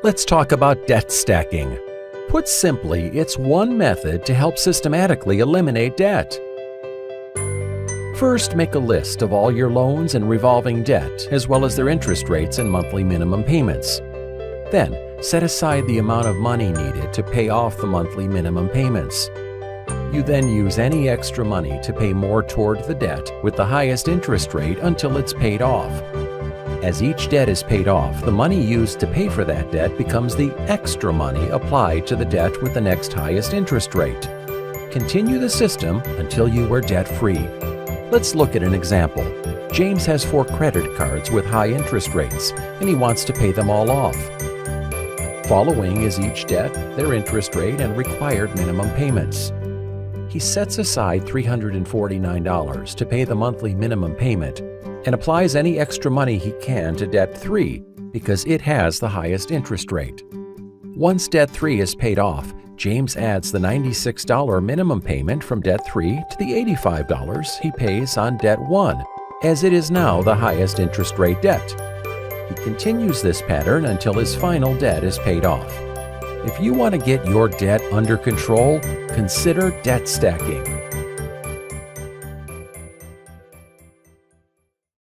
Let's talk about debt stacking. Put simply, it's one method to help systematically eliminate debt. First, make a list of all your loans and revolving debt, as well as their interest rates and monthly minimum payments. Then, set aside the amount of money needed to pay off the monthly minimum payments. You then use any extra money to pay more toward the debt with the highest interest rate until it's paid off. As each debt is paid off, the money used to pay for that debt becomes the extra money applied to the debt with the next highest interest rate. Continue the system until you are debt-free. Let's look at an example. James has 4 credit cards with high interest rates, and he wants to pay them all off. Following is each debt, their interest rate, and required minimum payments. He sets aside $349 to pay the monthly minimum payment and applies any extra money he can to debt 3 because it has the highest interest rate. Once debt 3 is paid off, James adds the $96 minimum payment from debt 3 to the $85 he pays on debt 1, as it is now the highest interest rate debt. He continues this pattern until his final debt is paid off. If you want to get your debt under control, consider debt stacking.